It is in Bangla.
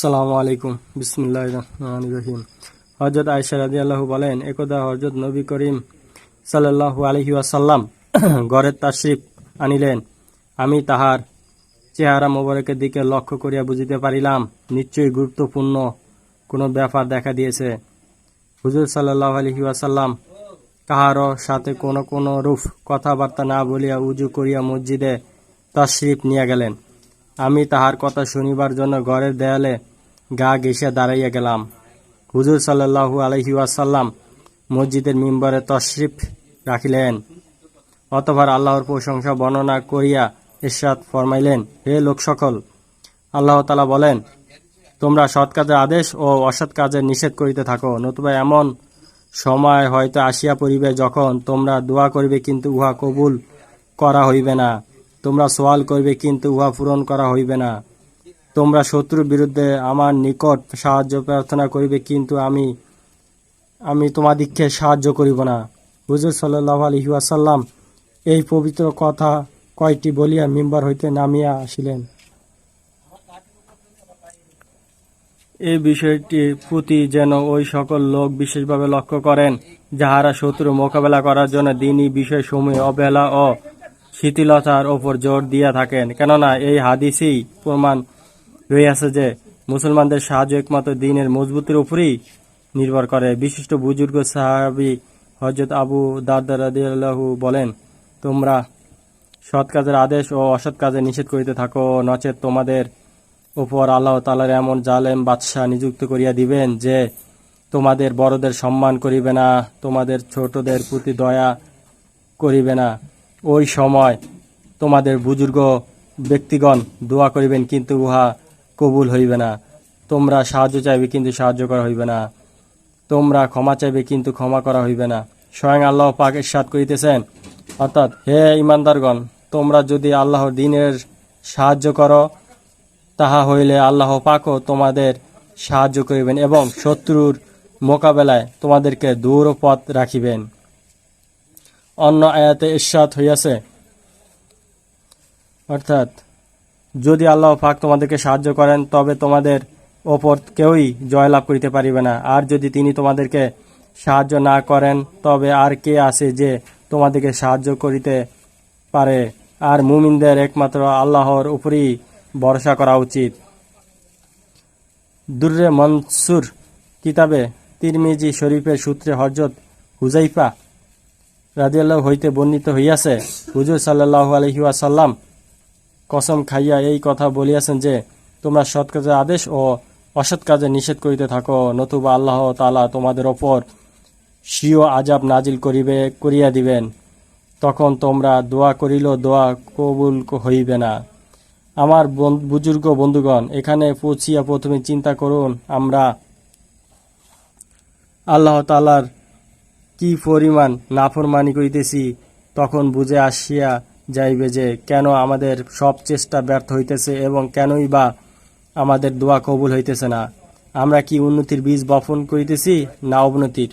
আসসালামু আলাইকুম। বিসমিল্লাহির রহমানির রহিম। হযরত আয়েশা রাদিয়াল্লাহু বলেন, একদা হযরত নবী করিম সাল্লাল্লাহু আলাইহি ওয়াসাল্লাম ঘরে তাশরিফ আনিলেন। আমি তাহার চেহারা মোবারকের দিকে লক্ষ্য করিয়া বুঝিতে পারিলাম, নিশ্চয়ই গুরুত্বপূর্ণ কোনো ব্যাপার দেখা দিয়েছে। হুজুর সাল্লাল্লাহু আলাইহি ওয়াসাল্লাম কাহারও সাথে কোনো রূপ কথাবার্তা না বলিয়া উজু করিয়া মসজিদে তাশরিফ নিয়ে গেলেন। আমি তাহার কথা শুনিবার জন্য ঘরের দেয়ালে গা ঘেঁষিয়া দাঁড়াইয়া গেলাম। হুজুর সাল্লাল্লাহু আলাইহি ওয়াসাল্লাম মসজিদের মিম্বরে তশরিফ রাখিলেন। অতঃপর আল্লাহর প্রশংসা বর্ণনা করিয়া ইরশাদ ফরমাইলেন, হে লোক সকল, আল্লাহ তাআলা বলেন, তোমরা সৎ কাজের আদেশ ও অসৎ কাজের নিষেধ করিতে থাকো, নতুবা এমন সময় হয়তো আসিয়া পড়িবে যখন তোমরা দোয়া করিবে কিন্তু উহা কবুল করা হইবে না, তোমরা সওয়াল করিবে কিন্তু উহা পূরণ করা হইবে না, তোমরা শত্রুর বিরুদ্ধে আমার নিকট সাহায্য প্রার্থনা করিবে কিন্তু আমি তোমাদিগকে সাহায্য করিব না। হুজুর সাল্লাল্লাহু আলাইহি ওয়াসাল্লাম এই পবিত্র কথা কয়টি বলিয়া মিম্বার হইতে নামিয়া আসিলেন। এই বিষয়টির প্রতি যেন ওই সকল লোক বিশেষভাবে লক্ষ্য করেন যাহারা শত্রু মোকাবেলা করার জন্য দিনী বিষয়সমূহে অবহেলা ও শিথিলতার ওপর জোর দিয়া থাকেন। কেননা এই হাদিসেই প্রমাণ রইয়াছে যে মুসলমানদের সাহায্য একমাত্র দ্বীনের মজবুতির উপরই নির্ভর করে। বিশিষ্ট বুজুর্গ সাহাবী হযরত আবু দারদা রাদিয়াল্লাহু বলেন, তোমরা সৎ কাজের আদেশ ও অসৎ কাজের নিষেধ করিতে থাকো, নচেত তোমাদের উপর আল্লাহ তাআলা এমন জালেম বাদশাহ নিযুক্ত করিয়া দিবেন যে তোমাদের বড়দের সম্মান করিবে না, তোমাদের ছোটদের প্রতি দয়া করিবে না। ওই সময় তোমাদের বুজুর্গ ব্যক্তিগণ দোয়া করিবেন কিন্তু উহা কবুল হইবে না, তোমরা সাহায্য চাইবে কিন্তু সাহায্য করা হইবে না, তোমরা ক্ষমা চাইবে কিন্তু ক্ষমা করা হইবে না। স্বয়ং আল্লাহ পাক ইরশাদ করিতেছেন, অর্থাৎ, হে ঈমানদারগণ, তোমরা যদি আল্লাহর দ্বীনের সাহায্য করো, তাহা হইলে আল্লাহ পাকও তোমাদের সাহায্য করিবেন এবং শত্রুর মোকাবেলায় তোমাদেরকে দূর পথ রাখিবেন। অন্য আয়াতে ইরশাদ হইয়াছে, অর্থাৎ, যদি আল্লাহ পাক তোমাদেরকে সাহায্য করেন তবে তোমাদের ওপর কেউই জয়লাভ করিতে পারিবে না, আর যদি তিনি তোমাদেরকে সাহায্য না করেন তবে আর কে আছে যে তোমাদেরকে সাহায্য করিতে পারে। আর মুমিনদের একমাত্র আল্লাহর উপরই ভরসা করা উচিত। দুররে মনসুর কিতাবে তিরমিজি শরীফের সূত্রে হযরত হুযাইফা রাদিয়াল্লাহু হইতে বর্ণিত হইয়াছে, হুজুর সাল্লাল্লাহু আলাইহি ওয়াসাল্লাম কসম খাইয়া এই কথা বলিয়াছেন যে তোমরা সৎ কাজের আদেশ ও অসৎ কাজের নিষেধ করিতে থাকো, নতুবা আল্লাহ তাআলা তোমাদের ওপর স্বীয় আযাব নাজিল করিয়া দিবেন, তখন তোমরা দোয়া করিলেও দোয়া কবুল হইবে না। আমার বুজুর্গ বন্ধুগণ, এখানে পৌঁছিয়া প্রথমে চিন্তা করুন, আমরা আল্লাহ তাআলার কি পরিমাণ নাফরমানি করিতেছি, তখন বুঝে আসিয়া যাইবে যে কেন আমাদের সব চেষ্টা ব্যর্থ হইতেছে এবং কেনই বা আমাদের দোয়া কবুল হইতেছে না। আমরা কি উন্নতির বীজ বপন করিতেছি না অবনতির?